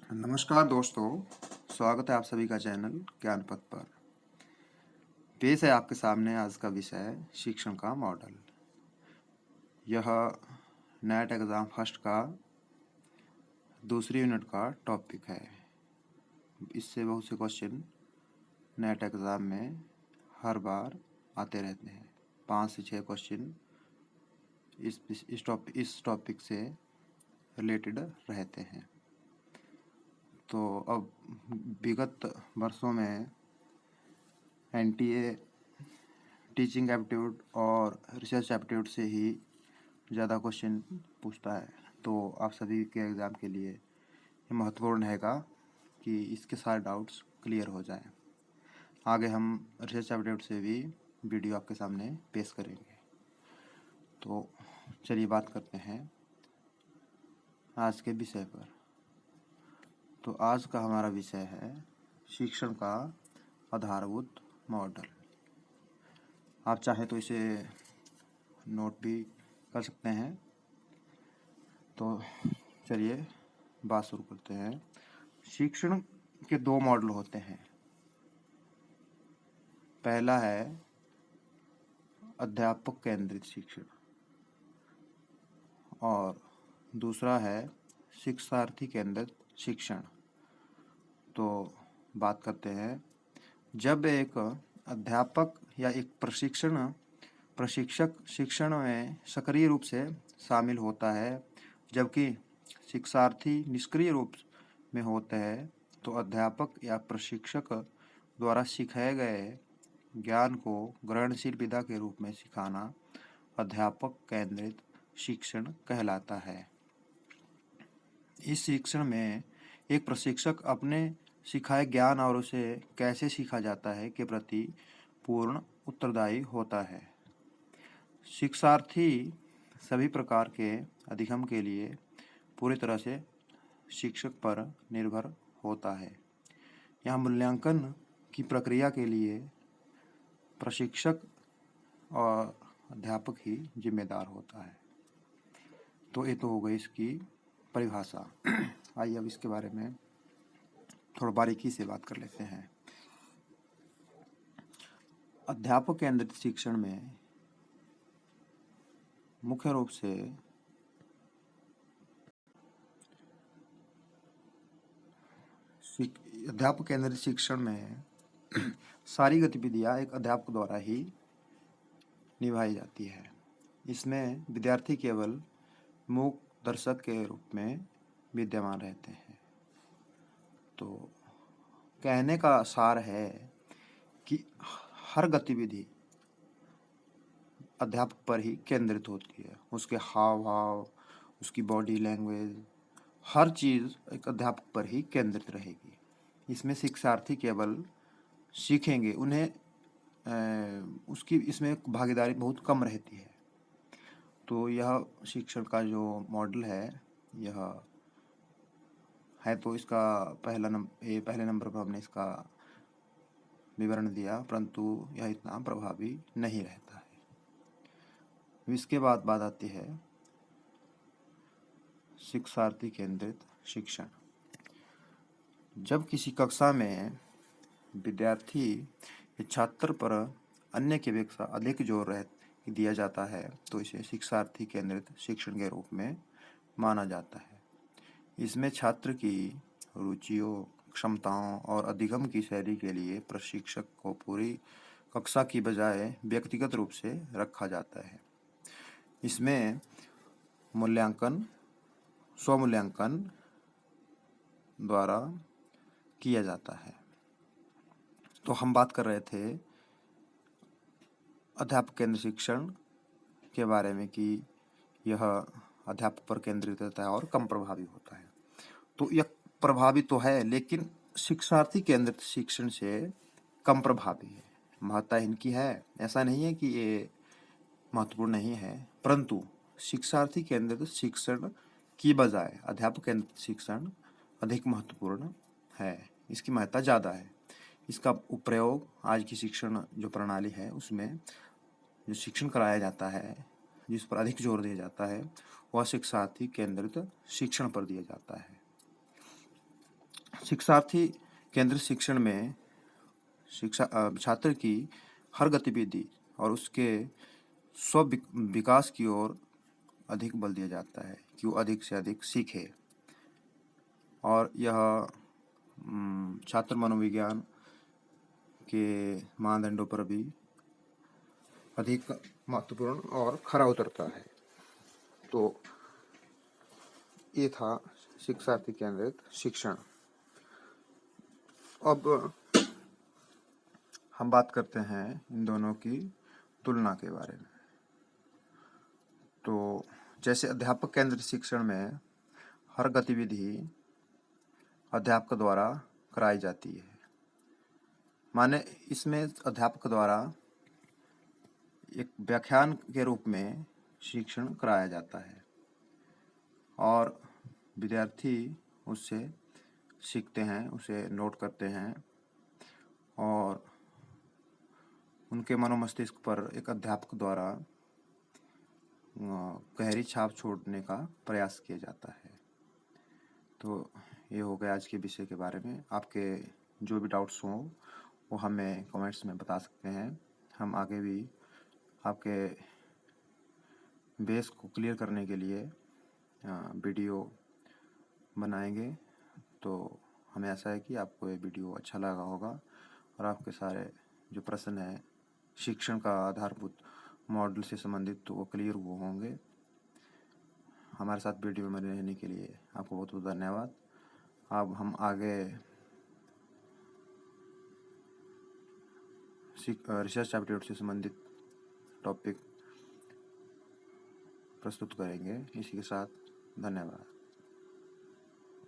नमस्कार दोस्तों, स्वागत है आप सभी का चैनल ज्ञान पथ पर। पेश है आपके सामने आज का विषय शिक्षण का मॉडल। यह नेट एग्ज़ाम फर्स्ट का दूसरी यूनिट का टॉपिक है। इससे बहुत से क्वेश्चन नेट एग्ज़ाम में हर बार आते रहते हैं। 5 से 6 क्वेश्चन इस टॉपिक से रिलेटेड रहते हैं। तो अब विगत वर्षों में एनटीए टीचिंग एप्टीट्यूड और रिसर्च एप्टीट्यूड से ही ज़्यादा क्वेश्चन पूछता है। तो आप सभी के एग्ज़ाम के लिए ये महत्वपूर्ण रहेगा कि इसके सारे डाउट्स क्लियर हो जाएं। आगे हम रिसर्च एप्टीट्यूड से भी वीडियो आपके सामने पेश करेंगे। तो चलिए बात करते हैं आज के विषय पर। तो आज का हमारा विषय है शिक्षण का आधारभूत मॉडल। आप चाहे तो इसे नोट भी कर सकते हैं। तो चलिए बात शुरू करते हैं। शिक्षण के 2 मॉडल होते हैं। पहला है अध्यापक केंद्रित शिक्षण और दूसरा है शिक्षार्थी केंद्रित शिक्षण। तो बात करते हैं, जब एक अध्यापक या एक प्रशिक्षक शिक्षण में सक्रिय रूप से शामिल होता है, जबकि शिक्षार्थी निष्क्रिय रूप में होते हैं, तो अध्यापक या प्रशिक्षक द्वारा सिखाए गए ज्ञान को ग्रहणशील विधा के रूप में सिखाना अध्यापक केंद्रित शिक्षण कहलाता है। इस शिक्षण में एक प्रशिक्षक अपने सिखाए ज्ञान और उसे कैसे सीखा जाता है के प्रति पूर्ण उत्तरदायी होता है। शिक्षार्थी सभी प्रकार के अधिगम के लिए पूरी तरह से शिक्षक पर निर्भर होता है। यहाँ मूल्यांकन की प्रक्रिया के लिए प्रशिक्षक और अध्यापक ही जिम्मेदार होता है। तो ये तो हो गई इसकी परिभाषा। आइए अब इसके बारे में थोड़ा बारीकी से बात कर लेते हैं। अध्यापक केंद्रित शिक्षण में मुख्य रूप से अध्यापक केंद्रित शिक्षण में सारी गतिविधियां एक अध्यापक द्वारा ही निभाई जाती है। इसमें विद्यार्थी केवल मूक दर्शक के रूप में विद्यमान रहते हैं। तो कहने का सार है कि हर गतिविधि अध्यापक पर ही केंद्रित होती है। उसके हाव भाव, उसकी बॉडी लैंग्वेज, हर चीज़ एक अध्यापक पर ही केंद्रित रहेगी। इसमें शिक्षार्थी केवल सीखेंगे, उन्हें उसकी इसमें भागीदारी बहुत कम रहती है। तो यह शिक्षण का जो मॉडल है यह है। तो इसका पहले नंबर पर हमने इसका विवरण दिया, परंतु यह इतना प्रभावी नहीं रहता है। इसके बाद बात आती है शिक्षार्थी केंद्रित शिक्षण। जब किसी कक्षा में विद्यार्थी या छात्र पर अन्य की अपेक्षा अधिक जोर दिया जाता है, तो इसे शिक्षार्थी केंद्रित शिक्षण के रूप में माना जाता है। इसमें छात्र की रुचियों, क्षमताओं और अधिगम की शैली के लिए प्रशिक्षक को पूरी कक्षा की बजाय व्यक्तिगत रूप से रखा जाता है। इसमें स्वमूल्यांकन द्वारा किया जाता है। तो हम बात कर रहे थे अध्यापक केंद्रित शिक्षण के बारे में कि यह अध्यापक पर केंद्रित रहता है और कम प्रभावी होता है। तो यह प्रभावी तो है, लेकिन शिक्षार्थी केंद्रित शिक्षण से कम प्रभावी है। महत्ता इनकी है, ऐसा नहीं है कि ये महत्वपूर्ण नहीं है, परंतु शिक्षार्थी केंद्रित शिक्षण की बजाय अध्यापक केंद्रित शिक्षण अधिक महत्वपूर्ण है। इसकी महत्ता ज़्यादा है। इसका प्रयोग आज की शिक्षण जो प्रणाली है उसमें जो शिक्षण कराया जाता है, जिस पर अधिक जोर दिया जाता है, वह शिक्षार्थी केंद्रित शिक्षण पर दिया जाता है। शिक्षार्थी केंद्रित शिक्षण में छात्र की हर गतिविधि और उसके स्व विकास की ओर अधिक बल दिया जाता है कि वो अधिक से अधिक सीखे, और यह छात्र मनोविज्ञान के मानदंडों पर भी अधिक महत्वपूर्ण और खरा उतरता है। तो ये था शिक्षार्थी केंद्रित शिक्षण। अब हम बात करते हैं इन दोनों की तुलना के बारे में। तो जैसे अध्यापक केंद्रित शिक्षण में हर गतिविधि अध्यापक द्वारा कराई जाती है, माने इसमें अध्यापक द्वारा एक व्याख्यान के रूप में शिक्षण कराया जाता है और विद्यार्थी उससे सीखते हैं, उसे नोट करते हैं और उनके मनोमस्तिष्क पर एक अध्यापक द्वारा गहरी छाप छोड़ने का प्रयास किया जाता है। तो ये हो गया आज के विषय के बारे में। आपके जो भी डाउट्स हों वो हमें कमेंट्स में बता सकते हैं। हम आगे भी आपके बेस को क्लियर करने के लिए वीडियो बनाएंगे। तो हमें आशा है कि आपको ये वीडियो अच्छा लगा होगा और आपके सारे जो प्रश्न हैं शिक्षण का आधारभूत मॉडल से संबंधित तो वो क्लियर हुए होंगे। हमारे साथ वीडियो में रहने के लिए आपको बहुत बहुत धन्यवाद। अब हम आगे रिसर्च एप्टीट्यूड से संबंधित टॉपिक प्रस्तुत करेंगे। इसी के साथ धन्यवाद।